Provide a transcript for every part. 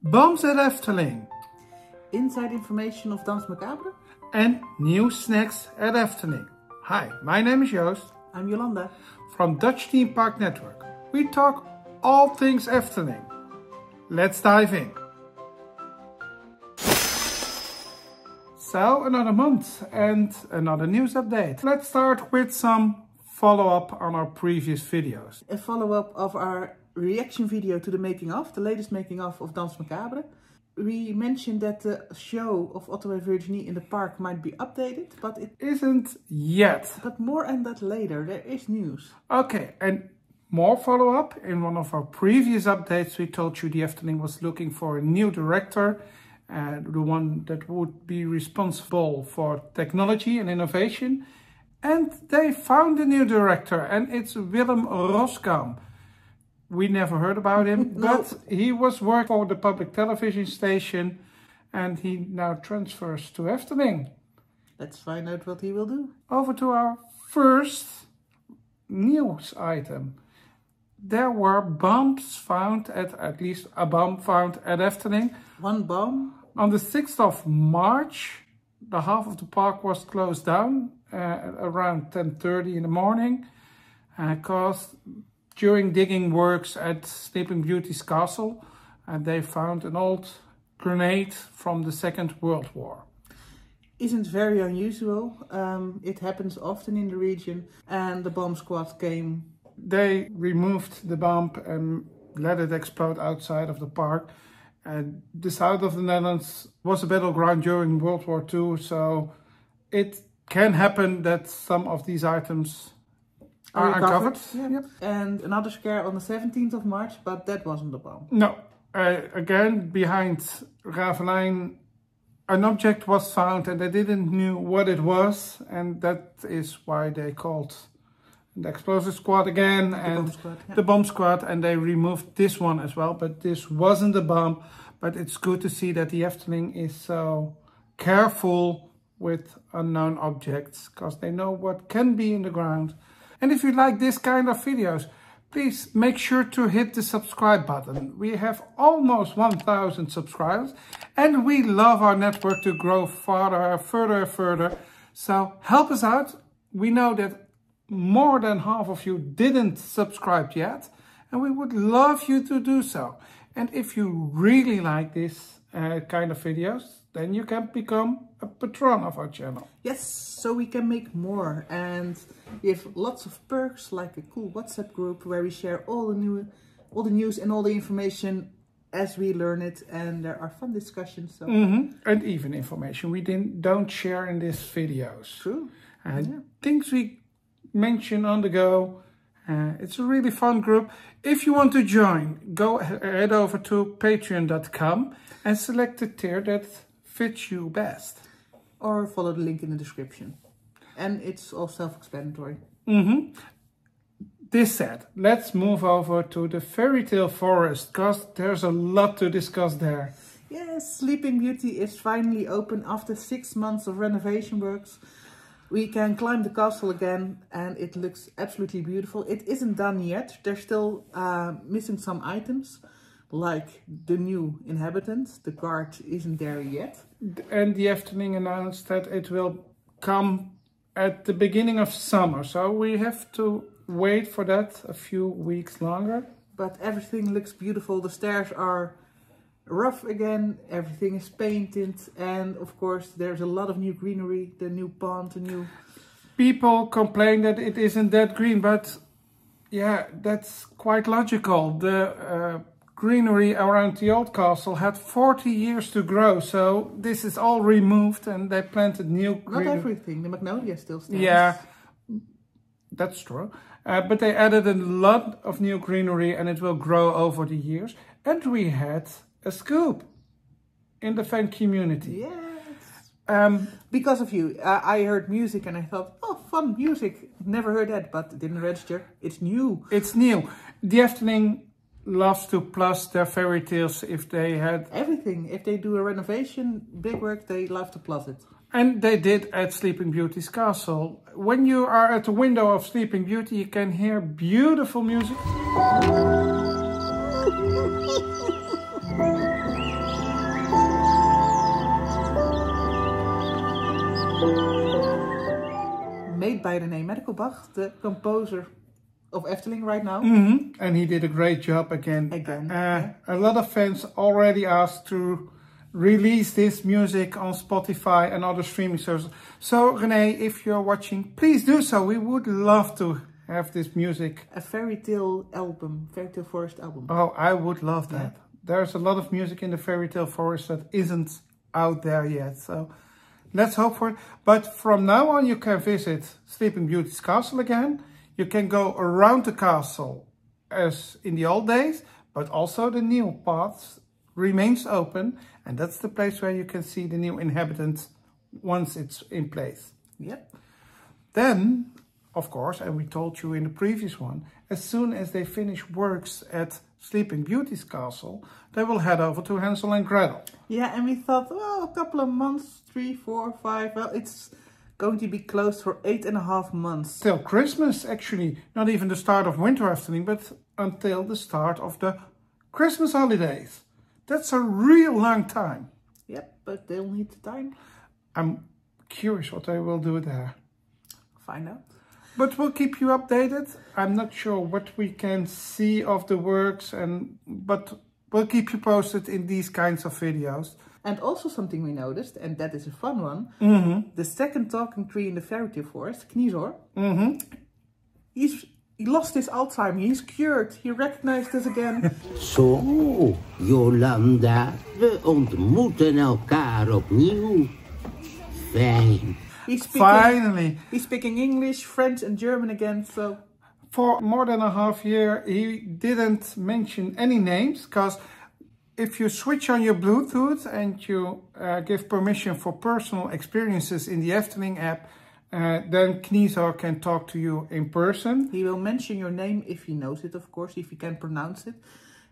Bombs at Efteling. Inside information of Danse Macabre. And new snacks at Efteling. Hi, my name is Joost. I'm Jolanda. From Dutch Theme Park Network. We talk all things Efteling. Let's dive in. So, another month and another news update. Let's start with some follow-up on our previous videos. A follow-up of our reaction video to the latest making of Danse Macabre. We mentioned that the show of Otto and Virginie in the park might be updated, but it isn't yet. But more on that later, there is news. Okay, and more follow-up. In one of our previous updates we told you the Efteling was looking for a new director, the one that would be responsible for technology and innovation. And they found a new director, and it's Willem Roskam. We never heard about him, No. but he was working for the public television station and he now transfers to Efteling. Let's find out what he will do. Over to our first news item. There were bombs found at least a bomb found at Efteling. One bomb? On the 6th of March, the half of the park was closed down around 10:30 in the morning because during digging works at Sleeping Beauty's castle, they found an old grenade from the Second World War. Isn't very unusual. It happens often in the region, and the bomb squad came. They removed the bomb and let it explode outside of the park. The south of the Netherlands was a battleground during World War II, so it can happen that some of these items are uncovered. Yeah. Yep. And another scare on the 17th of March, but that wasn't a bomb. No. Again, behind Ravelijn, an object was found and they didn't know what it was. And that is why they called the explosive squad again the bomb squad, and they removed this one as well. But this wasn't a bomb. But it's good to see that the Efteling is so careful with unknown objects, because they know what can be in the ground. And if you like this kind of videos, please make sure to hit the subscribe button. We have almost 1,000 subscribers and we love our network to grow further. So help us out. We know that more than half of you didn't subscribe yet, and we would love you to do so. And if you really like this kind of videos, then you can become a patron of our channel. Yes, so we can make more, and we have lots of perks, like a cool WhatsApp group where we share all the news and all the information as we learn it, and there are fun discussions. So. And even information we don't share in these videos. True. Things we mention on the go. It's a really fun group. If you want to join, head over to patreon.com and select the tier that fits you best. Or follow the link in the description. And it's all self-explanatory. This said, let's move over to the fairy tale forest, because there's a lot to discuss there. Yes, Sleeping Beauty is finally open after 6 months of renovation works. We can climb the castle again and it looks absolutely beautiful. It isn't done yet. They're still missing some items, like the new inhabitants. The guard isn't there yet. And the Efteling announced that it will come at the beginning of summer. So we have to wait for that a few weeks longer. But everything looks beautiful. The stairs are rough again, everything is painted, and of course there's a lot of new greenery, the new pond, the new... People complain that it isn't that green, but yeah, that's quite logical. The greenery around the old castle had 40 years to grow, so this is all removed and they planted new greenery. Not everything, the magnolia still stands. Yeah, that's true. But they added a lot of new greenery and it will grow over the years. And we had a scoop in the fan community. Yes. Because of you, I heard music and I thought, oh, fun music. Never heard that, but it didn't register. It's new. It's new. The Efteling loves to plus their fairy tales if they had... Everything. If they do a renovation, big work, they love to plus it. And they did at Sleeping Beauty's castle. When you are at the window of Sleeping Beauty, you can hear beautiful music. made by René Merkelbach, the composer of Efteling right now. And he did a great job again. Yeah. A lot of fans already asked to release this music on Spotify and other streaming services. So René, if you're watching, please do so. We would love to have this music. A fairy tale album, fairy tale forest album. Oh, I would love that. There's a lot of music in the fairy tale forest that isn't out there yet. So let's hope for it. But from now on, you can visit Sleeping Beauty's castle again. You can go around the castle as in the old days, but also the new paths remains open. And that's the place where you can see the new inhabitants once it's in place. Yep. Then, of course, and we told you in the previous one, as soon as they finish works at Sleeping Beauty's castle, they will head over to Hansel and Gretel. Yeah, and we thought, well, a couple of months, 3, 4, 5, well, it's going to be closed for 8.5 months. Till Christmas, actually. Not even the start of winter Efteling, but until the start of the Christmas holidays. That's a real long time. Yep, but they'll need the time. I'm curious what they will do there. Find out. But we'll keep you updated. I'm not sure what we can see of the works, but we'll keep you posted in these kinds of videos. And also something we noticed, and that is a fun one, the second talking tree in the fairy tale forest, Kniezer, he lost his Alzheimer, he's cured, he recognized us again. Zo, Jolanda, we ontmoeten elkaar opnieuw. Fijn. Finally. He's speaking English, French and German again, so... For more than a half year, he didn't mention any names, because if you switch on your Bluetooth and you give permission for personal experiences in the Efteling app, then Kniezer can talk to you in person. He will mention your name if he knows it, of course, if he can pronounce it.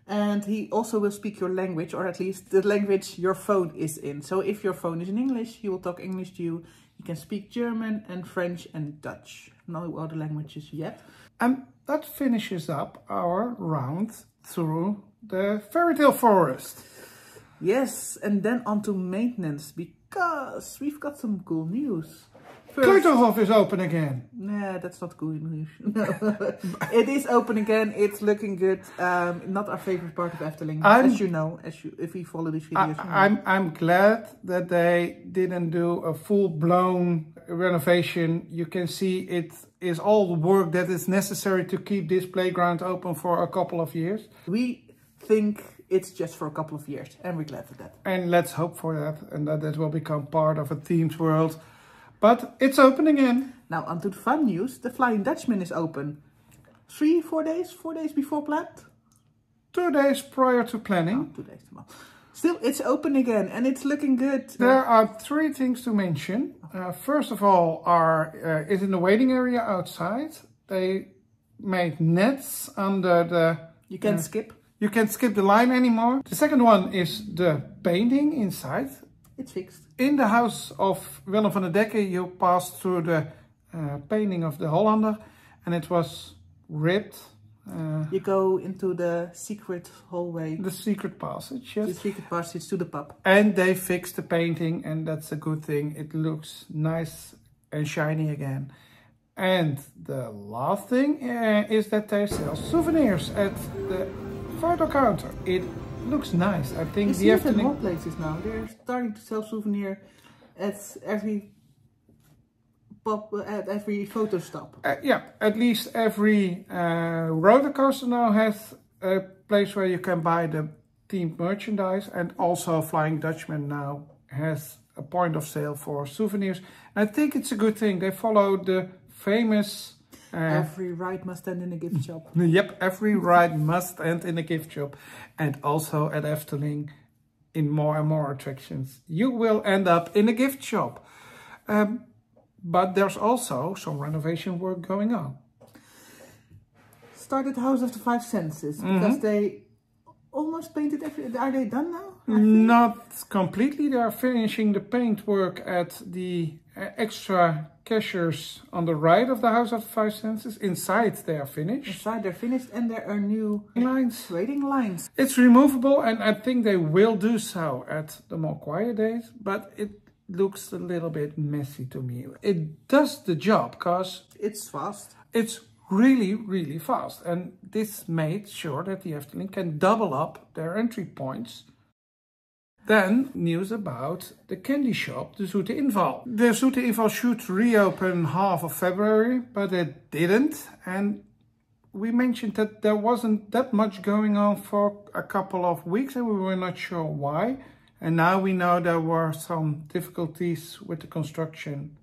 And he also will speak your language, or at least the language your phone is in. So if your phone is in English, he will talk English to you. He can speak German and French and Dutch. No other languages yet. And that finishes up our round through the fairy tale forest. Yes, and then on to maintenance, because we've got some cool news. Kleuterhof is open again. Nah, that's not cool news. No. It is open again. It's looking good. Not our favorite part of Efteling, as you know, if you follow these videos. I'm glad that they didn't do a full-blown renovation. You can see it is all the work that is necessary to keep this playground open for a couple of years. We think it's just for a couple of years, and we're glad for that. And let's hope for that, and that it will become part of a themed world. But it's open again. Now on to the fun news. The Flying Dutchman is open. 4 days before planned? 2 days prior to planning. 2 days tomorrow. Still, it's open again and it's looking good. There are 3 things to mention. First of all, is in the waiting area outside. They made nets under the... You can't skip. You can't skip the line anymore. The second one is the painting inside. It's fixed. In the house of Willem van der Dekke, you passed through the painting of the Hollander, and it was ripped. You go into the secret hallway. The secret passage, yes. The secret passage to the pub. And they fixed the painting, and that's a good thing. It looks nice and shiny again. And the last thing is that they sell souvenirs at the photo counter. It looks nice. I think the Efteling... more places now. They're starting to sell souvenir at every pub, at every photo stop. Yeah, at least every roller coaster now has a place where you can buy the themed merchandise, and also Flying Dutchman now has a point of sale for souvenirs. And I think it's a good thing. They follow the famous... every ride must end in a gift shop. Yep, every ride must end in a gift shop. And also at Efteling, in more and more attractions, you will end up in a gift shop. But there's also some renovation work going on. Started House of the Five Senses, because they almost painted everything. Are they done now? Not completely. They are finishing the paint work at the extra cashiers on the right of the House of the Five Senses. Inside they are finished. Inside they're finished, and there are new waiting lines. It's removable, and I think they will do so at the more quiet days. But it looks a little bit messy to me. It does the job because It's fast. it's really, really fast. And this made sure that the Efteling can double up their entry points. Then news about the candy shop, the Zoete Inval. The Zoete Inval should reopen half of February, but it didn't. And we mentioned that there wasn't that much going on for a couple of weeks and we were not sure why. And now we know there were some difficulties with the construction.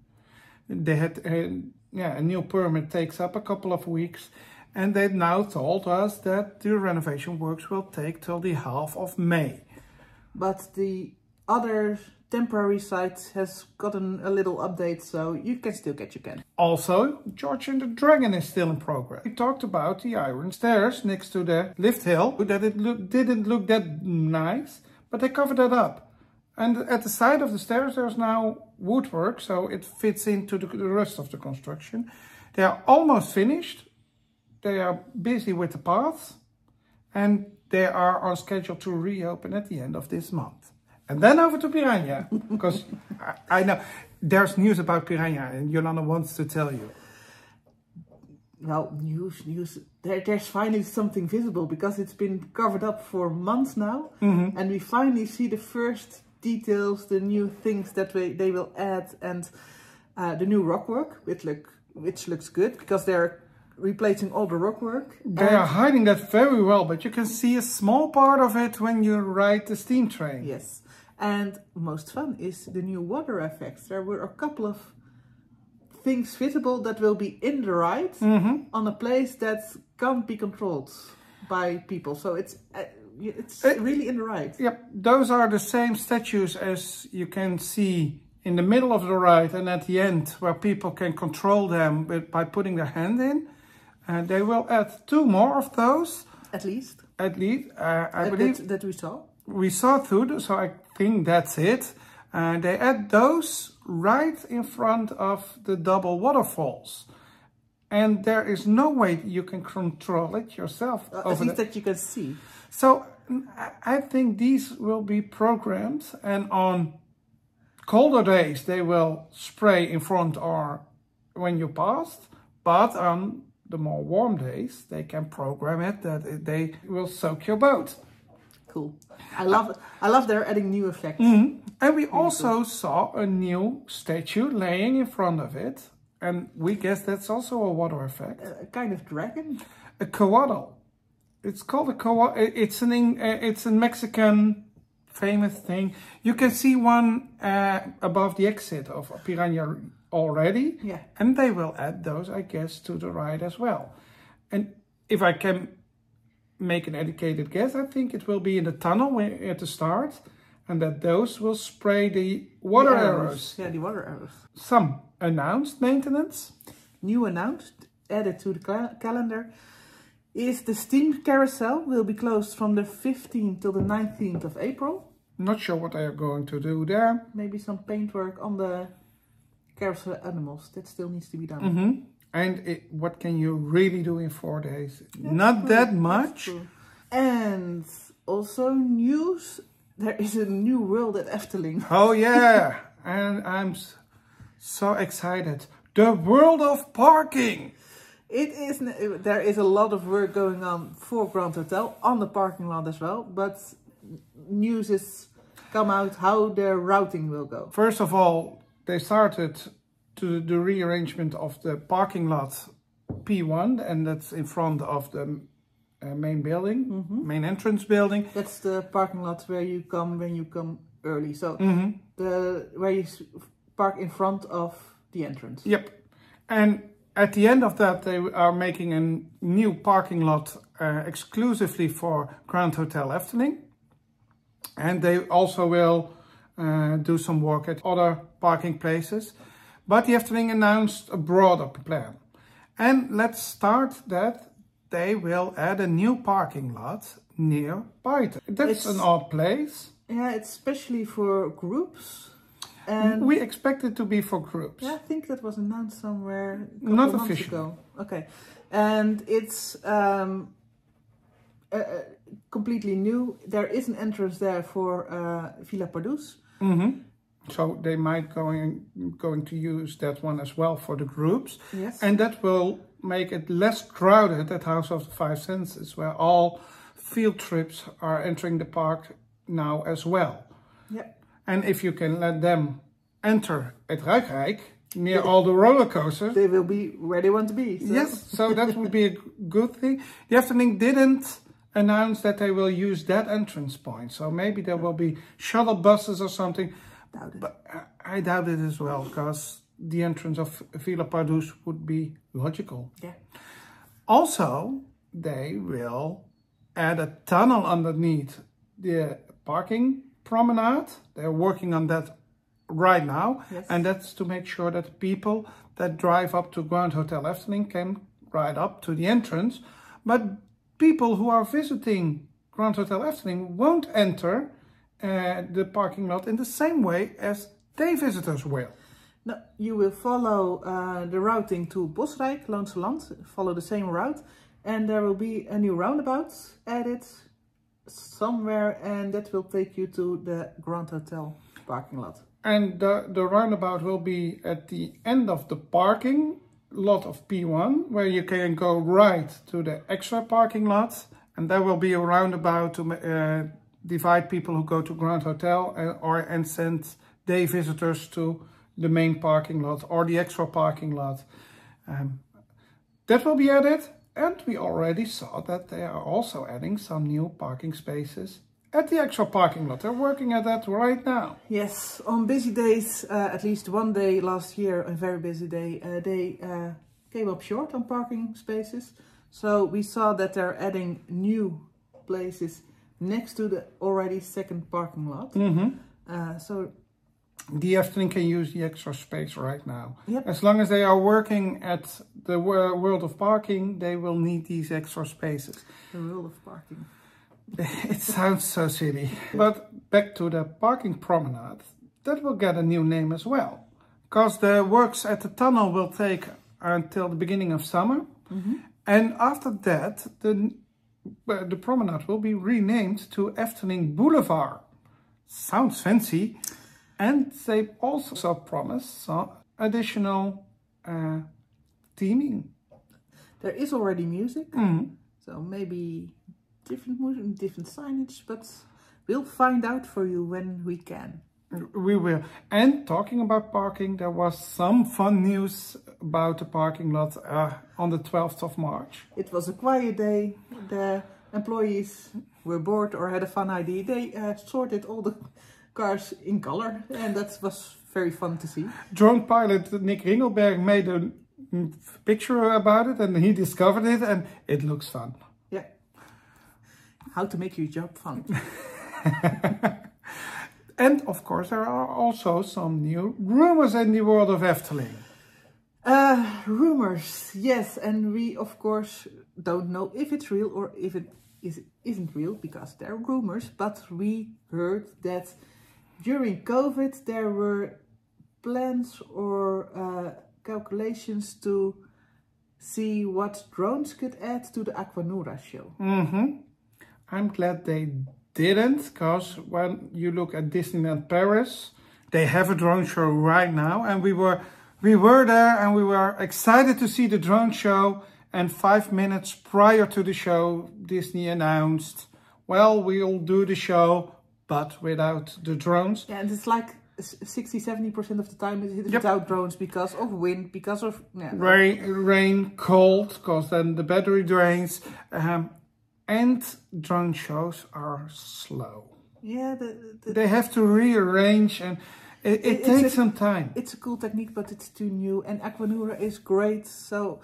They had a new permit takes up a couple of weeks. And they now told us that the renovation works will take till the half of May. But the other temporary site has gotten a little update, so you can still get your candy. Also, George and the Dragon is still in progress. We talked about the iron stairs next to the lift hill, that it didn't look that nice, but they covered that up. And at the side of the stairs there's now woodwork, so it fits into the rest of the construction. They are almost finished. They are busy with the paths, and they are on schedule to reopen at the end of this month. And then over to Piranha, because I know there's news about Piranha and Jolanda wants to tell you. Well, news. There's finally something visible because it's been covered up for months now. And we finally see the first details, the new things that they will add, and the new rockwork, which looks good because they're replacing all the rockwork. They are hiding that very well, but you can see a small part of it when you ride the steam train. Yes, and most fun is the new water effects. There were a couple of things visible that will be in the ride on a place that can't be controlled by people. So it's really in the ride. Yep, those are the same statues as you can see in the middle of the ride and at the end, where people can control them by putting their hand in. And they will add 2 more of those. At least. I believe that we saw. We saw 2, so I think that's it. They add those right in front of the double waterfalls. And there is no way you can control it yourself. At least that you can see. So I think these will be programmed, and on colder days they will spray in front or when you passed, but on the more warm days they can program it that they will soak your boat. Cool. I love they're adding new effects. And we also saw a new statue laying in front of it, and we guess that's also a water effect. A kind of dragon? A coatl. It's called a coatl. It's a Mexican famous thing. You can see one above the exit of Piranha already. Yeah. And they will add those, I guess, to the ride as well. And if I can make an educated guess, I think it will be in the tunnel at the start, and that those will spray the water arrows. Yeah, the water arrows. Some announced maintenance. New announced, added to the calendar, is the steam carousel will be closed from the 15th till the 19th of April. Not sure what they are going to do there. Maybe some paintwork on the carousel animals. That still needs to be done. And what can you really do in 4 days? Not that much. And also news, there is a new world at Efteling. Oh yeah, and I'm so excited. The world of parking. There is a lot of work going on for Grand Hotel on the parking lot as well, but news is come out how the routing will go. First of all, they started to the rearrangement of the parking lot P1, and that's in front of the main building, main entrance building. That's the parking lot where you come when you come early. So where you park in front of the entrance. Yep. And at the end of that, they are making a new parking lot exclusively for Grand Hotel Efteling. And they also will do some work at other parking places. But the Efteling announced a broader plan. And let's start that they will add a new parking lot near Python. That's an odd place. Yeah, it's especially for groups. And we expect it to be for groups. Yeah, I think that was announced somewhere a Not couple months ago. Okay. And it's completely new. There is an entrance there for Villa Pardoes. So they might going to use that one as well for the groups. Yes. And that will make it less crowded at House of the Five Senses, where all field trips are entering the park now as well. Yeah. And if you can let them enter at Ruikrijk, near all the roller coasters, they will be where they want to be. So. Yes, so that would be a good thing. The Efteling didn't announce that they will use that entrance point. So maybe there will be shuttle buses or something. Doubt it. But I doubt it as well, because the entrance of Villa Pardoes would be logical. Yeah. Also, they will add a tunnel underneath the parking promenade. They're working on that right now. Yes. And that's to make sure that people that drive up to Grand Hotel Efteling can ride up to the entrance. But people who are visiting Grand Hotel Efteling won't enter the parking lot in the same way as day visitors will. No, you will follow the routing to Bosrijk, Loonse Land, follow the same route, and there will be a new roundabout added somewhere, and that will take you to the Grand Hotel parking lot. And the roundabout will be at the end of the parking lot of P1, where you can go right to the extra parking lot, and there will be a roundabout to divide people who go to Grand Hotel and send day visitors to the main parking lot or the extra parking lot. That will be added, and we already saw that they are also adding some new parking spaces at the extra parking lot. They're working at that right now. Yes, on busy days, at least one day last year, a very busy day, they came up short on parking spaces. So we saw that they're adding new places next to the already second parking lot. So the Efteling can use the extra space right now. Yep. As long as they are working at the world of parking, they will need these extra spaces. the world of parking. It sounds so silly. But back to the parking promenade, that will get a new name as well. Because the works at the tunnel will take until the beginning of summer. And after that, the promenade will be renamed to Efteling Boulevard. Sounds fancy. And they also promised some additional theming. There is already music, so maybe different music, different signage, but we'll find out for you when we can. We will. And talking about parking, there was some fun news about the parking lot on the 12th of March. It was a quiet day. The employees were bored or had a fun idea. They sorted all the cars in color, and that was very fun to see. Drone pilot Nick Ringelberg made a picture about it, and he discovered it, and it looks fun. Yeah. How to make your job fun. And of course, there are also some new rumors in the world of Efteling. Rumors, yes, and we of course don't know if it's real or if it isn't real, because they're rumors, but we heard that during COVID there were plans or calculations to see what drones could add to the Aquanura show. I'm glad they didn't, because when you look at Disneyland Paris, they have a drone show right now, and we were there and we were excited to see the drone show, and 5 minutes prior to the show Disney announced, well, we'll do the show but without the drones. Yeah, and it's like 60-70% of the time it's without drones because of wind, because of rain, cold, because then the battery drains. And drone shows are slow. Yeah, they have to rearrange, and it takes some time. It's a cool technique, but it's too new. And Aquanura is great, so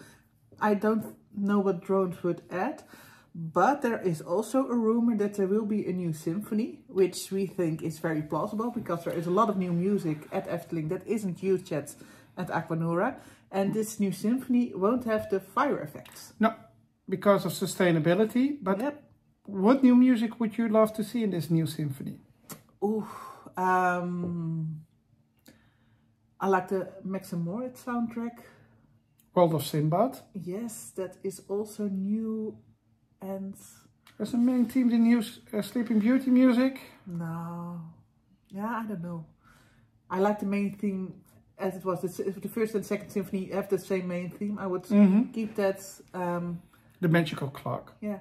I don't know what drones would add. But there is also a rumor that there will be a new symphony, which we think is very plausible, because there is a lot of new music at Efteling that isn't used yet at Aquanura. And this new symphony won't have the fire effects. No. Because of sustainability, but what new music would you love to see in this new symphony? I like the Max and Moritz soundtrack. World of Sinbad. Yes, that is also new. And as a main theme, the new Sleeping Beauty music? No. Yeah, I don't know. I like the main theme as it was. The first and second symphony have the same main theme. I would keep that. The magical clock. Yeah.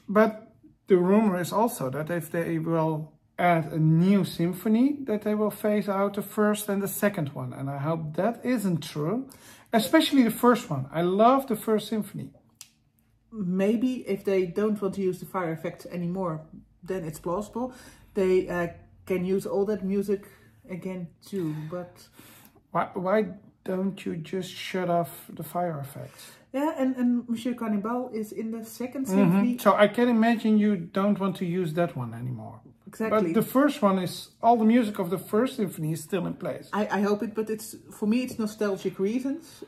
But the rumor is also that if they will add a new symphony, that they will phase out the first and the second one. And I hope that isn't true. Especially the first one. I love the first symphony. Maybe if they don't want to use the fire effects anymore, then it's plausible. They can use all that music again too, but... Why don't you just shut off the fire effects? Yeah, and Monsieur Cannibal is in the second symphony. So I can imagine you don't want to use that one anymore. Exactly. But the first one is, all the music of the first symphony is still in place. I hope it, but it's, for me, it's nostalgic reasons.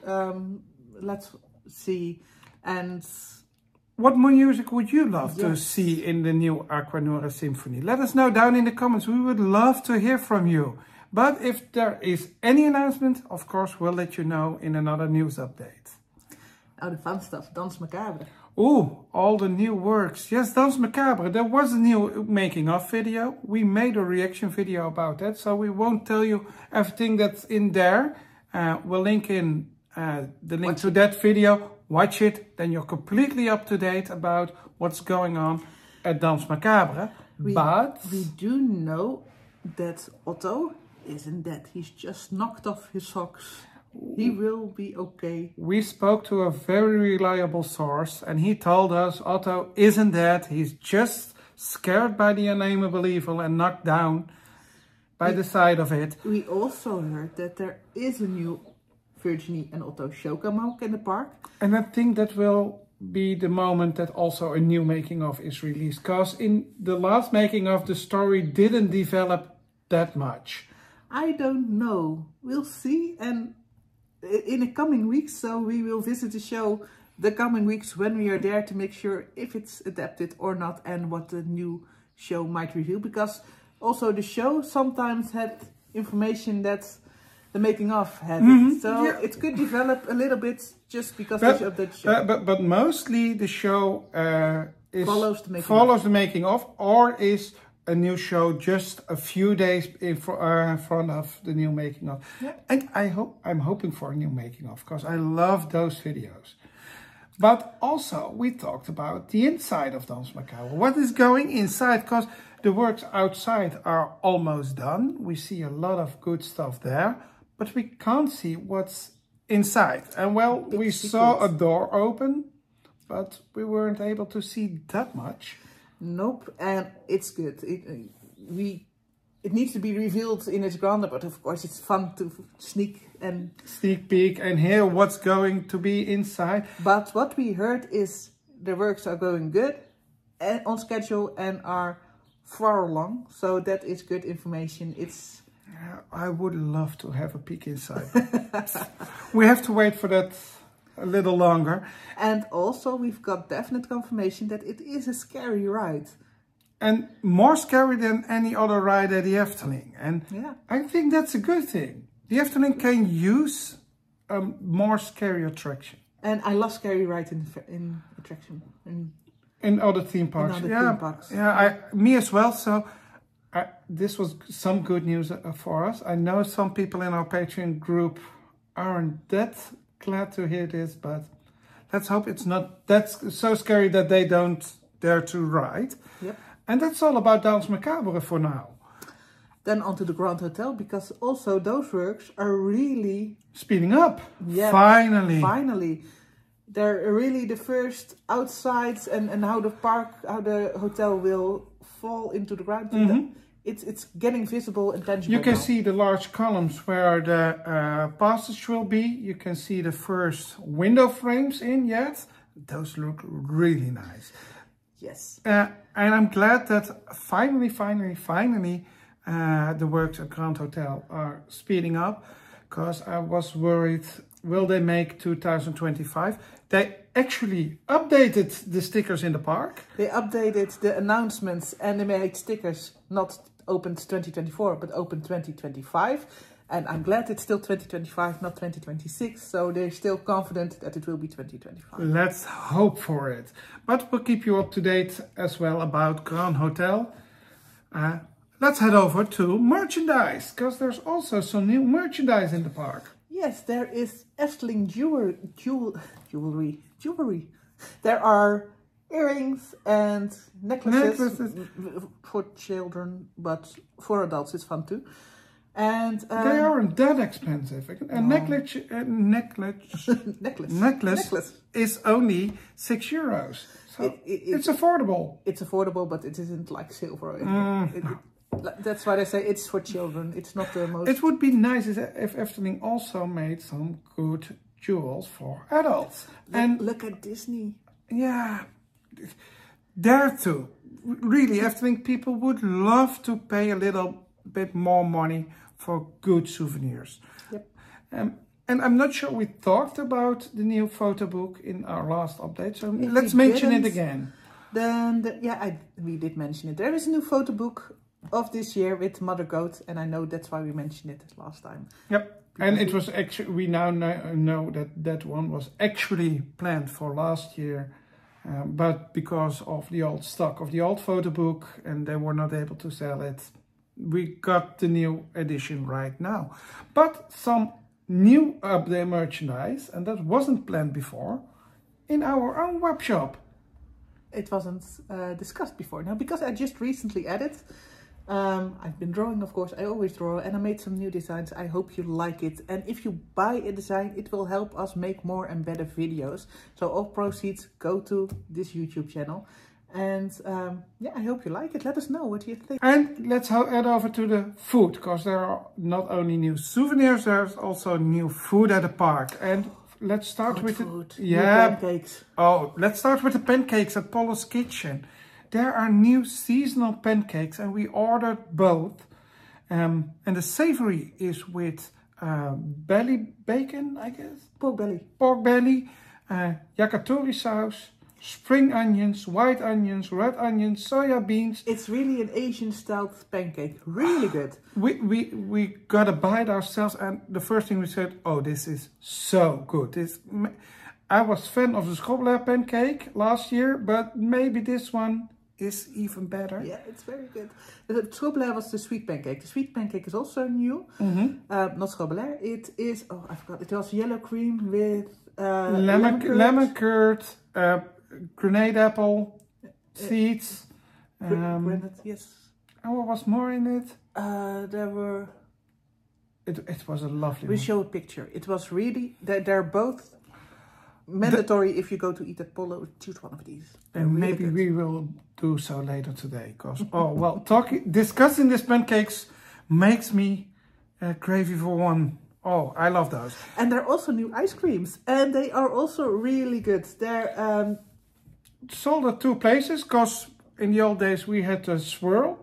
Let's see. And what music would you love to see in the new Aquanura symphony? Let us know down in the comments. We would love to hear from you. But if there is any announcement, of course, we'll let you know in another news update. Oh, the fun stuff. Danse Macabre. Oh, all the new works. Yes, Danse Macabre. There was a new making of video. We made a reaction video about that, so we won't tell you everything that's in there. We'll link in the link to that video. Watch it, then you're completely up to date about what's going on at Danse Macabre. But we do know that Otto isn't dead. He's just knocked off his socks. He will be okay. We spoke to a very reliable source and he told us Otto isn't dead. He's just scared by the unnameable evil and knocked down by the side of it. We also heard that there is a new Virginie and Otto show come out in the park. And I think that will be the moment that also a new making of is released. Because in the last making of, the story didn't develop that much. I don't know. We'll see. And in the coming weeks, so we will visit the show the coming weeks when we are there to make sure if it's adapted or not and what the new show might reveal. Because also the show sometimes had information that the making of had it. So it could develop a little bit just because they update the show. But mostly the show follows the making of, or is a new show just a few days in front of the new making of. Yeah. And I'm hoping for a new making of, because I love those videos. But also we talked about the inside of Danse Macabre. What is going inside? Because the works outside are almost done. We see a lot of good stuff there, but we can't see what's inside. And well, we saw a door open, but we weren't able to see that much. Nope, and it's good. It needs to be revealed in its grandeur, but of course it's fun to sneak peek and hear what's going to be inside. But what we heard is the works are going good and on schedule and are far along, so that is good information. It's I would love to have a peek inside. We have to wait for that a little longer. And also we've got definite confirmation that it is a scary ride. And more scary than any other ride at the Efteling. And I think that's a good thing. The Efteling can use a more scary attraction. And I love scary rides in attraction. In other theme parks. Theme parks. Me as well. So this was some good news for us. I know some people in our Patreon group aren't that glad to hear this, but let's hope it's not that's so scary that they don't dare to ride. Yep. And that's all about Danse Macabre for now. Then onto the Grand Hotel, because also those works are really speeding up. Yeah, finally. They're really the first outsides and how the hotel will fall into the ground. It's getting visible and tangible. You can see the large columns where the passage will be. You can see the first window frames in yet. Those look really nice. Yes. And I'm glad that finally, the works at Grand Hotel are speeding up. Because I was worried, will they make 2025? They actually updated the stickers in the park. They updated the announcements and they made stickers not opened 2024, but open 2025. And I'm glad it's still 2025, not 2026. So they're still confident that it will be 2025. Let's hope for it. But we'll keep you up to date as well about Grand Hotel. let's head over to merchandise, because there's also some new merchandise in the park. Yes, there is Efteling jewelry. There are earrings and necklaces for children, but for adults it's fun too. And they aren't that expensive. A necklace is only €6. So it's affordable. It's affordable, but it isn't like silver. That's why they say it's for children. It's not the most... It would be nice if Efteling also made some good jewels for adults. Look at Disney. Yeah, there too. Really, Efteling people would love to pay a little bit more money for good souvenirs. Yep. And I'm not sure we talked about the new photo book in our last update, so let's mention it again. We did mention it. There is a new photo book of this year with Mother Goat, and I know that's why we mentioned it last time. Yep. And it was actually, we now know that one was actually planned for last year, but because of the old stock of the old photo book and they were not able to sell it, we got the new edition right now. But some new update merchandise, and that wasn't planned before, in our own web shop. It wasn't discussed before. Now, because I just recently added, I've been drawing, of course, I always draw, and I made some new designs. I hope you like it. And if you buy a design, it will help us make more and better videos. So all proceeds go to this YouTube channel. And yeah, I hope you like it. Let us know what you think. And let's head over to the food, because there are not only new souvenirs, there's also new food at the park. And let's start with pancakes. Oh, let's start with the pancakes at Paula's Kitchen. There are new seasonal pancakes, and we ordered both. And the savory is with belly bacon, I guess. Pork belly. Pork belly, yakitori sauce, spring onions, white onions, red onions, soya beans. It's really an Asian style pancake. Really good. We got a bite ourselves, and the first thing we said, oh, this is so good. I was fan of the schrobbelaar pancake last year, but maybe this one is even better. Yeah, it's very good. The schrobbelaar was the sweet pancake. The sweet pancake is also new. Not schrobbelaar. It is, oh, I forgot. It was yellow cream with lemon curd, grenade apple, seeds. Yes. And what was more in it? There were... It was a lovely We one. show a picture. It was really... They're both mandatory if you go to eat at Polo. Choose one of these. And really maybe we will do so later today. Because, oh, well, discussing these pancakes makes me craving for one. Oh, I love those. And there are also new ice creams. And they are also really good. They're... sold at two places, because in the old days we had a swirl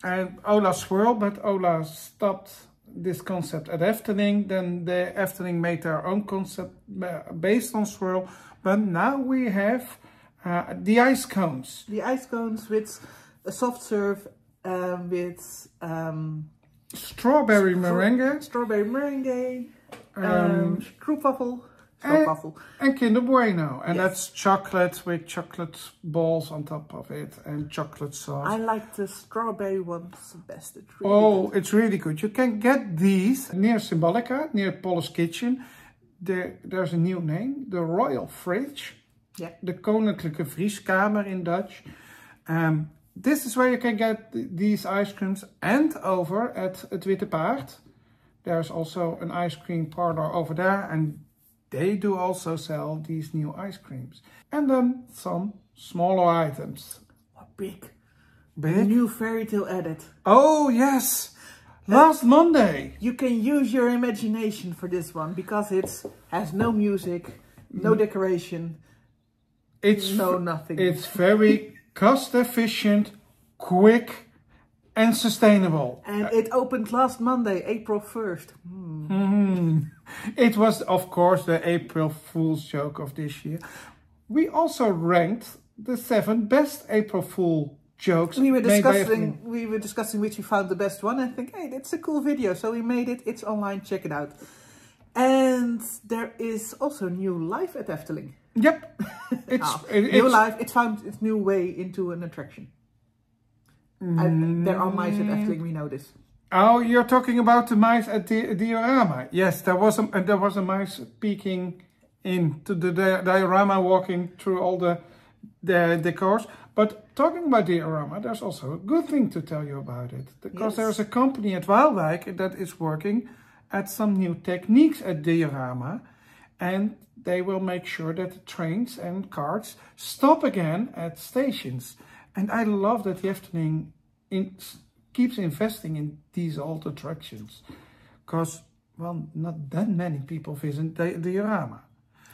and Ola swirl, but Ola stopped this concept at Efteling. Then the Efteling made their own concept based on swirl, but now we have the ice cones. The ice cones with a soft serve with strawberry meringue, stroopwafel. And Kinder Bueno, and yes. That's chocolate with chocolate balls on top of it and chocolate sauce. I like the strawberry ones best. It's really good. It's really good. You can get these near Symbolica, near Paula's Kitchen. There's a new name, the Royal Fridge. Yeah. The Koninklijke Vrieskamer in Dutch. This is where you can get these ice creams, and over at Het Witte Paard. There's also an ice cream parlor over there, and they do also sell these new ice creams. And then some smaller items. Big. Big? New fairy tale added. Oh, yes. Last Monday. You can use your imagination for this one, because it has no music, no decoration, nothing. It's very cost efficient, quick and sustainable. And it opened last Monday, April 1st. It was, of course, the April Fool's joke of this year. We also ranked the 7 best April Fool jokes. We were discussing which we found the best one. I think, hey, that's a cool video. So we made it. It's online. Check it out. And there is also new life at Efteling. Yep. New life. It found its new way into an attraction. There are mice at Efteling, we know this. Oh, you're talking about the mice at the diorama. Yes, there was a mice peeking into the diorama, walking through all the decors. But talking about diorama, there's also a good thing to tell you about it. Because there's a company at Waalwijk that is working at some new techniques at diorama. And they will make sure that the trains and cars stop again at stations. And I love that the Efteling keeps investing in these old attractions. Because, well, not that many people visit the diorama.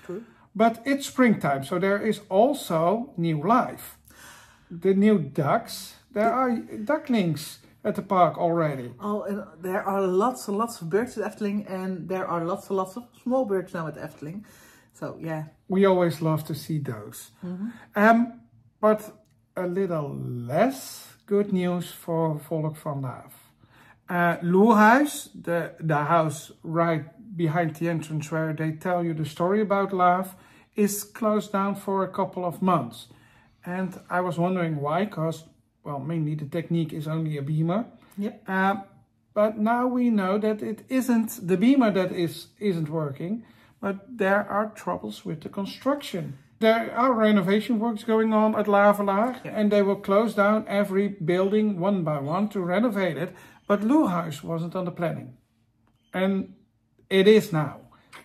True. But it's springtime, so there is also new life. The new ducks, there are ducklings at the park already. Oh, and there are lots and lots of birds at Efteling, and there are lots and lots of small birds now at Efteling. So, yeah. We always love to see those. But a little less good news for Volk van Laaf. Loerhuis, the house right behind the entrance where they tell you the story about Laaf, is closed down for a couple of months. And I was wondering why, because, well, mainly the technique is only a beamer. Yep. But now we know that it isn't the beamer that isn't working, but there are troubles with the construction. There are renovation works going on at Lavelaar, and they will close down every building one by one to renovate it. But Loerhuis wasn't on the planning. And it is now.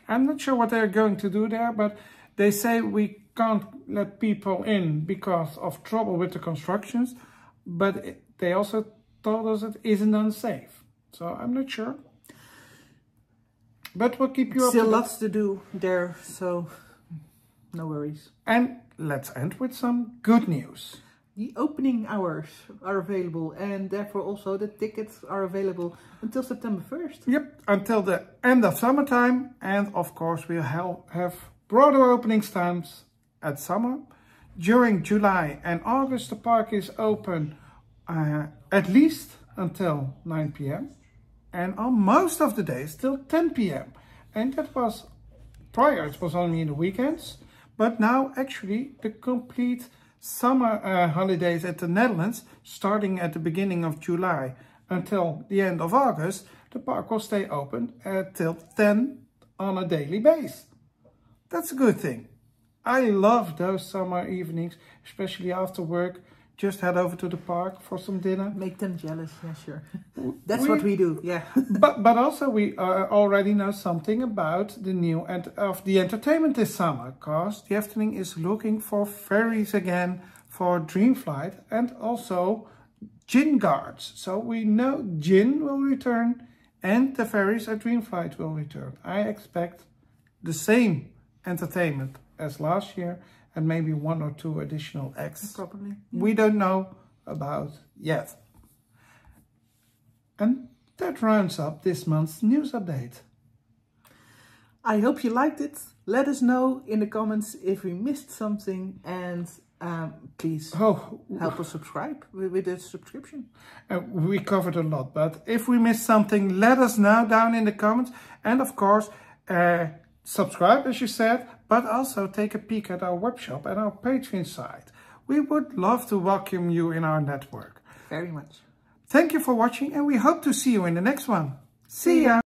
I'm not sure what they're going to do there, but they say we can't let people in because of trouble with the constructions. But they also told us it isn't unsafe. So I'm not sure. But we'll keep you up to date. Still lots to do there, so no worries. And let's end with some good news. The opening hours are available, and therefore also the tickets are available until September 1st. Yep, until the end of summertime. And of course we'll have broader opening times at summer. During July and August the park is open at least until 9 p.m. and on most of the days till 10 p.m. And that was, prior it was only in the weekends, but now actually the complete summer holidays at the Netherlands, starting at the beginning of July until the end of August, the park will stay open till 10 on a daily basis. That's a good thing. I love those summer evenings, especially after work. Just head over to the park for some dinner. Make them jealous, yeah, sure. That's what we do, yeah. but also we already know something about the new of the entertainment this summer, because the Efteling is looking for ferries again for Dreamflight and also gin guards. So we know gin will return and the ferries at Dreamflight will return. I expect the same entertainment as last year, and maybe 1 or 2 additional acts. Probably. Yeah. We don't know about yet. And that rounds up this month's news update. I hope you liked it. Let us know in the comments if we missed something, and please help us subscribe with a subscription. We covered a lot, but if we missed something, let us know down in the comments. And of course, subscribe, as you said, but also take a peek at our webshop and our Patreon site. We would love to welcome you in our network. Very much. Thank you for watching, and we hope to see you in the next one. See ya!